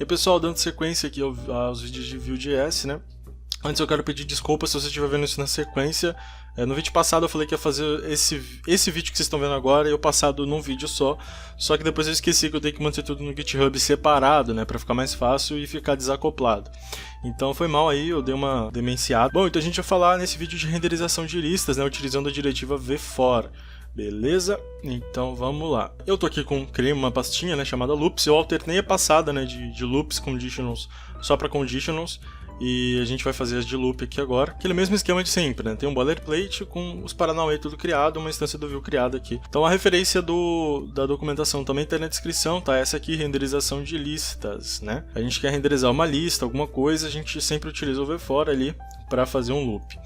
pessoal, dando sequência aqui aos vídeos de Vue.js, né? Antes eu quero pedir desculpas se você estiver vendo isso na sequência. No vídeo passado eu falei que ia fazer esse vídeo que vocês estão vendo agora e o passado num vídeo só que depois eu esqueci que eu tenho que manter tudo no GitHub separado, né, pra ficar mais fácil e ficar desacoplado. Então foi mal aí, eu dei uma demenciada. Bom, então a gente vai falar nesse vídeo de renderização de listas, né, utilizando a diretiva vfor. Beleza? Então vamos lá. Eu tô aqui criei uma pastinha, né, chamada loops. Eu alternei a passada, né, de loops conditionals só para conditionals. E a gente vai fazer as de loop aqui agora. Aquele mesmo esquema de sempre, né? Tem um boilerplate com os Paranauê tudo criado, uma instância do Vue criada aqui. Então a referência da documentação também está na descrição, tá? Essa aqui, renderização de listas, né? A gente quer renderizar uma lista, alguma coisa, a gente sempre utiliza o vfor ali para fazer um loop.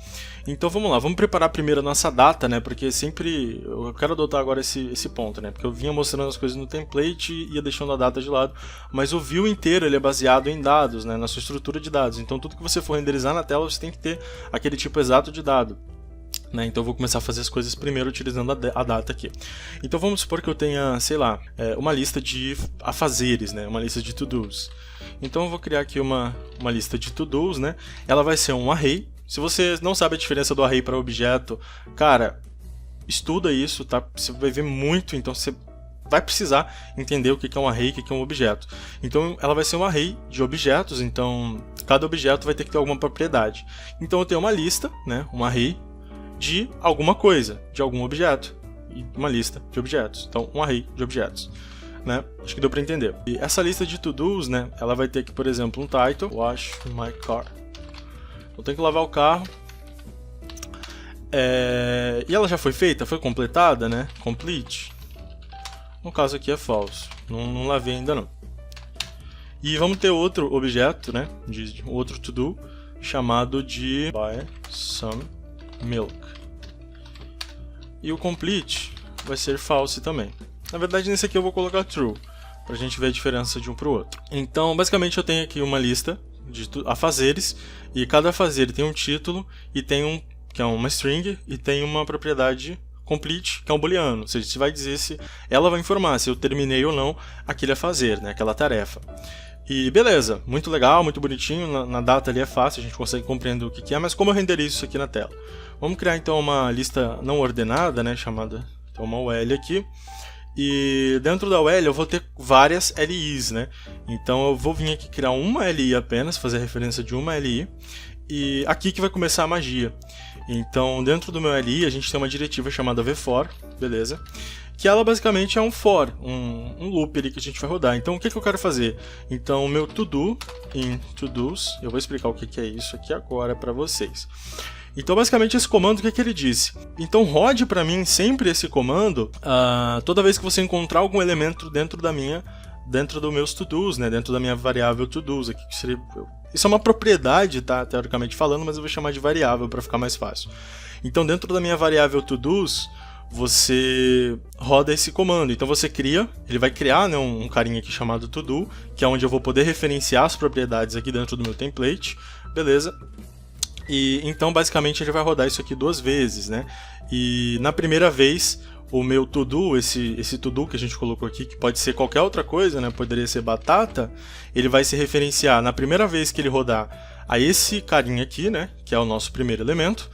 Então vamos lá, vamos preparar primeiro a nossa data, né? Porque sempre eu quero adotar agora esse ponto, né? Porque eu vinha mostrando as coisas no template e ia deixando a data de lado, mas o Vue inteiro ele é baseado em dados, né? Na sua estrutura de dados. Então tudo que você for renderizar na tela você tem que ter aquele tipo exato de dado. Né? Então eu vou começar a fazer as coisas primeiro utilizando a data aqui. Então vamos supor que eu tenha, sei lá, uma lista de afazeres, né? Uma lista de to-dos. Então eu vou criar aqui uma lista de to-dos, né? Ela vai ser um array. Se você não sabe a diferença do array para objeto, cara, estuda isso, tá? Você vai ver muito, então você vai precisar entender o que é um array e o que é um objeto. Então ela vai ser um array de objetos, então cada objeto vai ter que ter alguma propriedade. Então eu tenho uma lista, né? Um array de alguma coisa, de algum objeto, e uma lista de objetos. Então um array de objetos. Né? Acho que deu para entender. E essa lista de to-dos, né? Ela vai ter aqui, por exemplo, um title, wash my car. Eu tenho que lavar o carro. E ela já foi feita? Foi completada, né? Complete. No caso aqui é false. Não lavei ainda não. E vamos ter outro objeto, né? De outro to-do chamado de buy some milk. E o complete vai ser false também. Na verdade, nesse aqui eu vou colocar true, pra gente ver a diferença de um pro outro. Então, basicamente eu tenho aqui uma lista de afazeres, e cada afazer tem um título, e tem que é uma string, e tem uma propriedade complete, que é um booleano. Ou seja, você vai dizer se ela vai informar se eu terminei ou não aquele afazer, né, aquela tarefa. E beleza, muito legal, muito bonitinho, na data ali é fácil, a gente consegue compreender o que é, mas como eu renderizo isso aqui na tela? Vamos criar então uma lista não ordenada, né, chamada então, uma UL aqui. E dentro da UL eu vou ter várias LIs, né? Então eu vou vir aqui criar uma LI apenas, fazer referência de uma LI. E aqui que vai começar a magia. Então dentro do meu LI a gente tem uma diretiva chamada vfor, beleza? Que ela basicamente é um for, um loop ali que a gente vai rodar. Então o que eu quero fazer? Então o meu to-do em to-dos, eu vou explicar o que é isso aqui agora para vocês. Então basicamente esse comando, o que ele disse? Então rode para mim sempre esse comando toda vez que você encontrar algum elemento dentro dos meus to-dos, né? Dentro da minha variável to-dos aqui, que seria, isso é uma propriedade, tá? Teoricamente falando, mas eu vou chamar de variável para ficar mais fácil. Então dentro da minha variável to-dos você roda esse comando. Então você cria, ele vai criar, né, um carinha aqui chamado to-do, que é onde eu vou poder referenciar as propriedades aqui dentro do meu template, beleza? E então basicamente ele vai rodar isso aqui 2 vezes, né? E na primeira vez o meu to-do, esse to-do que a gente colocou aqui, que pode ser qualquer outra coisa, né? Poderia ser batata, ele vai se referenciar na primeira vez que ele rodar a esse carinha aqui, né? Que é o nosso primeiro elemento.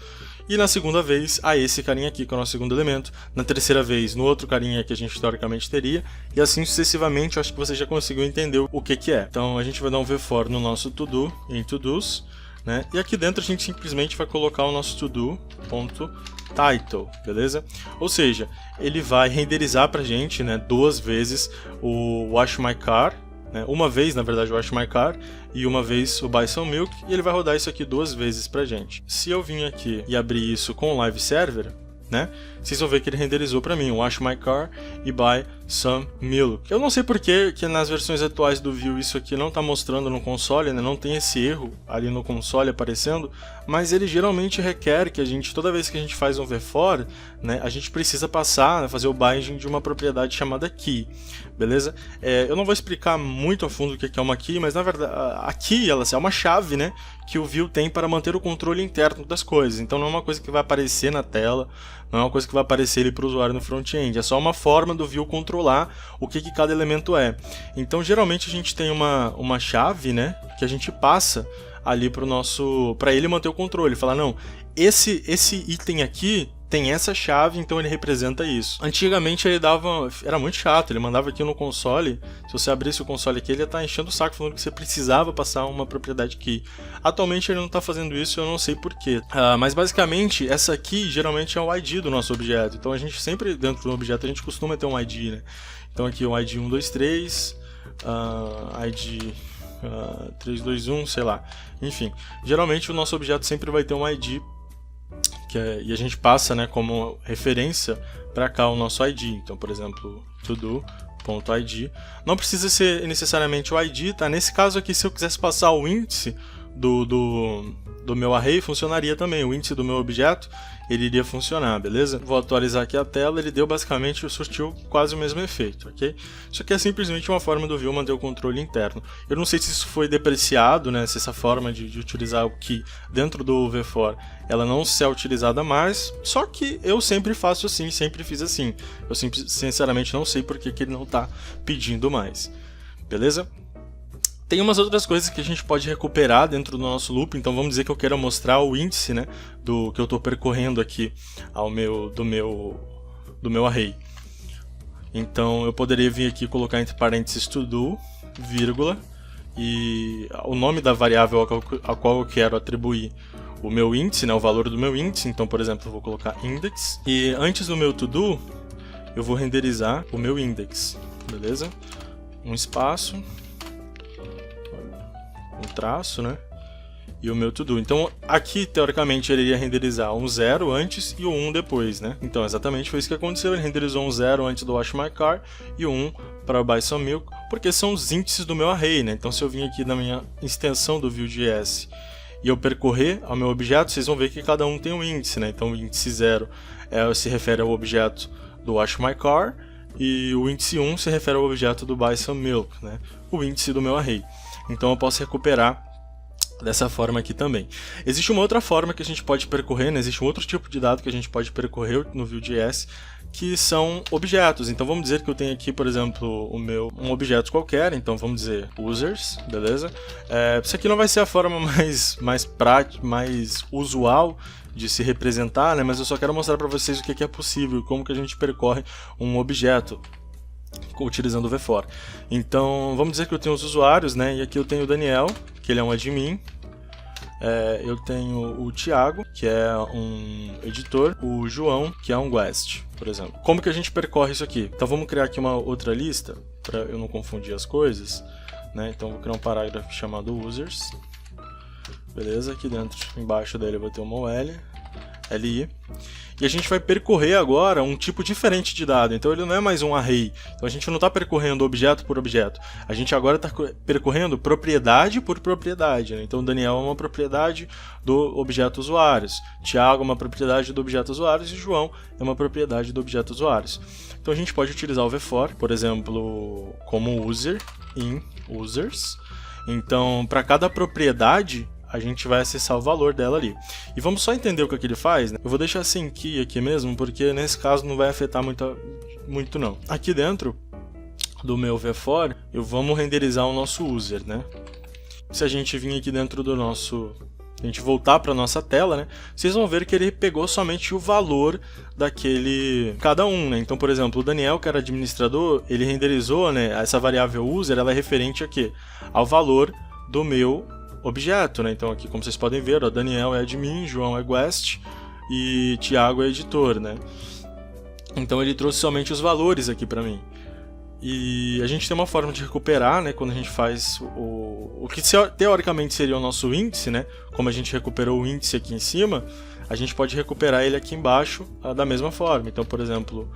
E na segunda vez a esse carinha aqui, que é o nosso segundo elemento. Na terceira vez no outro carinha que a gente teoricamente teria. E assim sucessivamente, eu acho que você já conseguiu entender o que é. Então a gente vai dar um vfor no nosso to-do, em to-dos. Né? E aqui dentro a gente simplesmente vai colocar o nosso to-do.title, beleza? Ou seja, ele vai renderizar pra gente, né, 2 vezes o wash my car, né? Uma vez, na verdade, o wash my car e uma vez o buy some milk, e ele vai rodar isso aqui 2 vezes pra gente. Se eu vim aqui e abrir isso com o live server, né? Vocês vão ver que ele renderizou para mim, wash my car e buy some milk. Eu não sei porque que nas versões atuais do Vue isso aqui não está mostrando no console, né? Não tem esse erro ali no console aparecendo, mas ele geralmente requer que a gente, toda vez que a gente faz um vfor, né, a gente precisa passar, né, fazer o binding de uma propriedade chamada key. beleza? Eu não vou explicar muito a fundo o que é uma key, mas na verdade a key ela é uma chave, né, que o Vue tem para manter o controle interno das coisas. Então não é uma coisa que vai aparecer na tela, não é uma coisa que vai aparecer ali para o usuário no front-end, é só uma forma do Vue controlar o que cada elemento é. Então geralmente a gente tem uma chave, né, que a gente passa ali para ele manter o controle, falar não, esse item aqui tem essa chave, então ele representa isso. Antigamente ele era muito chato, ele mandava aqui no console, se você abrisse o console aqui, ele ia estar enchendo o saco falando que você precisava passar uma propriedade key. Atualmente ele não está fazendo isso, eu não sei porquê. Mas basicamente, essa key geralmente é o ID do nosso objeto, então a gente sempre, dentro do objeto, a gente costuma ter um ID, né? Então aqui o ID 123, ID 321, sei lá. Enfim, geralmente o nosso objeto sempre vai ter um ID, e a gente passa, né, como referência para cá o nosso ID. Então, por exemplo, todo.id. Não precisa ser necessariamente o ID, tá? Nesse caso aqui, se eu quisesse passar o índice do meu array, funcionaria também. O índice do meu objeto, ele iria funcionar, beleza? Vou atualizar aqui a tela, ele deu basicamente, surtiu quase o mesmo efeito, ok? Isso aqui é simplesmente uma forma do Vue manter o controle interno. Eu não sei se isso foi depreciado, né? Se essa forma de utilizar o key dentro do V4, ela não se é utilizada mais, só que eu sempre faço assim, sempre fiz assim. Eu sinceramente não sei por que ele não está pedindo mais, beleza? Tem umas outras coisas que a gente pode recuperar dentro do nosso loop, então vamos dizer que eu quero mostrar o índice, né, do que eu estou percorrendo aqui do meu array. Então eu poderia vir aqui e colocar entre parênteses todo, vírgula, e o nome da variável a qual eu quero atribuir o meu índice, né, o valor do meu índice. Então, por exemplo, eu vou colocar index, e antes do meu todo, eu vou renderizar o meu index, beleza? Um espaço, um traço, né? E o meu to-do. Então, aqui, teoricamente, ele iria renderizar um 0 antes e o 1 depois, né? Então, exatamente foi isso que aconteceu. Ele renderizou um 0 antes do Wash My Car e o 1 para o Buy Some Milk, porque são os índices do meu array, né? Então, se eu vim aqui na minha extensão do Vue.js e eu percorrer ao meu objeto, vocês vão ver que cada um tem um índice, né? Então, o índice 0 se refere ao objeto do Wash My Car e o índice 1 se refere ao objeto do Buy Some Milk, né? O índice do meu array. Então eu posso recuperar dessa forma aqui também. Existe uma outra forma que a gente pode percorrer, né? Existe um outro tipo de dado que a gente pode percorrer no Vue.js, que são objetos. Então vamos dizer que eu tenho aqui, por exemplo, um objeto qualquer, então vamos dizer users, beleza? Isso aqui não vai ser a forma mais prática, mais usual de se representar, né? Mas eu só quero mostrar para vocês o que é possível, como que a gente percorre um objeto utilizando o V4. Então, vamos dizer que eu tenho os usuários, né? E aqui eu tenho o Daniel, que ele é um admin. Eu tenho o Thiago, que é um editor. O João, que é um guest, por exemplo. Como que a gente percorre isso aqui? Então, vamos criar aqui uma outra lista, para eu não confundir as coisas, né? Então, vou criar um parágrafo chamado users. Beleza? Aqui dentro, embaixo dele, eu vou ter uma OL, LI. E a gente vai percorrer agora um tipo diferente de dado, então ele não é mais um array, então a gente não está percorrendo objeto por objeto, a gente agora está percorrendo propriedade por propriedade, né? Então Daniel é uma propriedade do objeto usuários, Thiago é uma propriedade do objeto usuários e João é uma propriedade do objeto usuários. Então a gente pode utilizar o V4, por exemplo, como user, in users, então para cada propriedade a gente vai acessar o valor dela ali. E vamos só entender o que ele faz, né? Eu vou deixar sem key aqui mesmo, porque nesse caso não vai afetar muito não. Aqui dentro do meu V4, vamos renderizar o nosso user, né? Se a gente vir aqui dentro do nosso... a gente voltar para nossa tela, né? Vocês vão ver que ele pegou somente o valor daquele... cada um, né? Então, por exemplo, o Daniel, que era administrador, ele renderizou, né? Essa variável user, ela é referente a quê? Ao valor do meu objeto, né? Então aqui, como vocês podem ver, ó, Daniel é admin, João é guest e Thiago é editor, né? Então ele trouxe somente os valores aqui para mim. E a gente tem uma forma de recuperar, né? Quando a gente faz o que teoricamente seria o nosso índice, né? Como a gente recuperou o índice aqui em cima, a gente pode recuperar ele aqui embaixo da mesma forma. Então, por exemplo,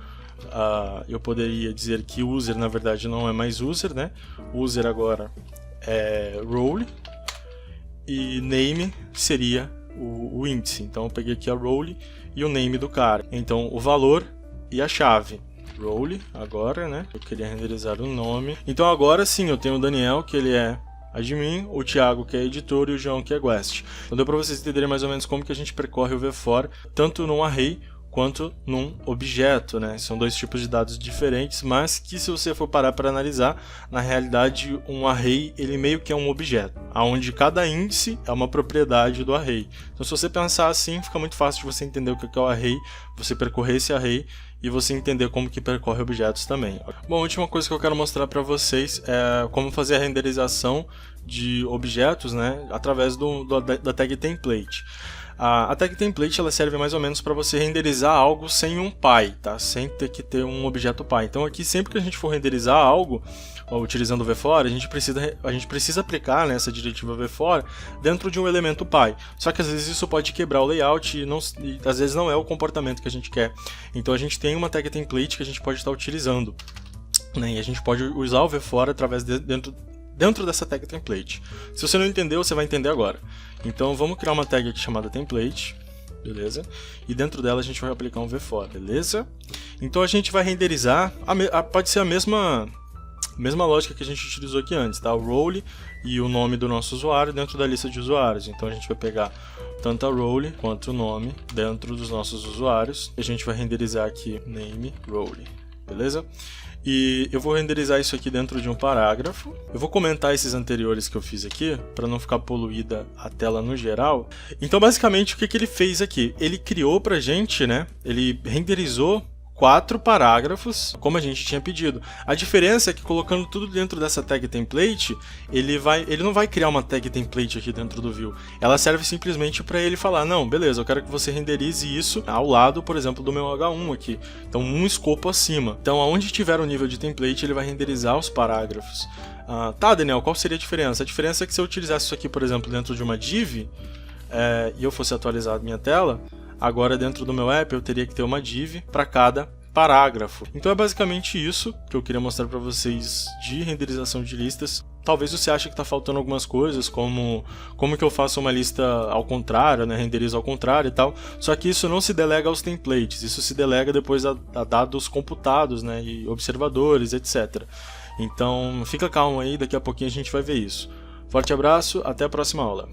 eu poderia dizer que user na verdade não é mais user, né? User agora é role. E name seria o índice. Então eu peguei aqui a role e o name do cara. Então o valor e a chave. role agora, né? Eu queria renderizar o nome. Então agora sim, eu tenho o Daniel, que ele é admin, o Thiago, que é editor, e o João, que é guest. Então deu para vocês entenderem mais ou menos como que a gente percorre o VFor, tanto num array quanto num objeto, né? São dois tipos de dados diferentes, mas que se você for parar para analisar, na realidade um array ele meio que é um objeto, onde cada índice é uma propriedade do array. Então se você pensar assim, fica muito fácil de você entender o que é o array, você percorrer esse array e você entender como que percorre objetos também. Bom, a última coisa que eu quero mostrar para vocês é como fazer a renderização de objetos, né, através da tag template. A tag template ela serve mais ou menos para você renderizar algo sem um pai, tá? Sem ter que ter um objeto pai. Então aqui sempre que a gente for renderizar algo, utilizando o VFor, a gente precisa aplicar, né, essa diretiva VFor dentro de um elemento pai. Só que às vezes isso pode quebrar o layout e às vezes não é o comportamento que a gente quer. Então a gente tem uma tag template que a gente pode estar utilizando, né? E a gente pode usar o VFor através dentro dessa tag template. Se você não entendeu, você vai entender agora. Então vamos criar uma tag aqui chamada template, beleza? E dentro dela a gente vai aplicar um VFor, beleza? Então a gente vai renderizar, pode ser a mesma lógica que a gente utilizou aqui antes, tá? O role e o nome do nosso usuário dentro da lista de usuários. Então a gente vai pegar tanto a role quanto o nome dentro dos nossos usuários. E a gente vai renderizar aqui name role, beleza? E eu vou renderizar isso aqui dentro de um parágrafo. Eu vou comentar esses anteriores que eu fiz aqui, para não ficar poluída a tela no geral. Então, basicamente, o que ele fez aqui? Ele criou pra gente, né? Ele renderizou 4 parágrafos, como a gente tinha pedido. A diferença é que colocando tudo dentro dessa tag template, ele não vai criar uma tag template aqui dentro do view. Ela serve simplesmente para ele falar, não, beleza, eu quero que você renderize isso ao lado, por exemplo, do meu H1 aqui. Então, um escopo acima. Então, aonde tiver o nível de template, ele vai renderizar os parágrafos. Tá, Daniel, qual seria a diferença? A diferença é que se eu utilizasse isso aqui, por exemplo, dentro de uma div, e eu fosse atualizar a minha tela, agora dentro do meu app eu teria que ter uma div para cada parágrafo. Então é basicamente isso que eu queria mostrar para vocês de renderização de listas. Talvez você ache que está faltando algumas coisas, como que eu faço uma lista ao contrário, né? Renderizo ao contrário e tal. Só que isso não se delega aos templates, isso se delega depois a dados computados, né? E observadores, etc. Então fica calmo aí, daqui a pouquinho a gente vai ver isso. Forte abraço, até a próxima aula.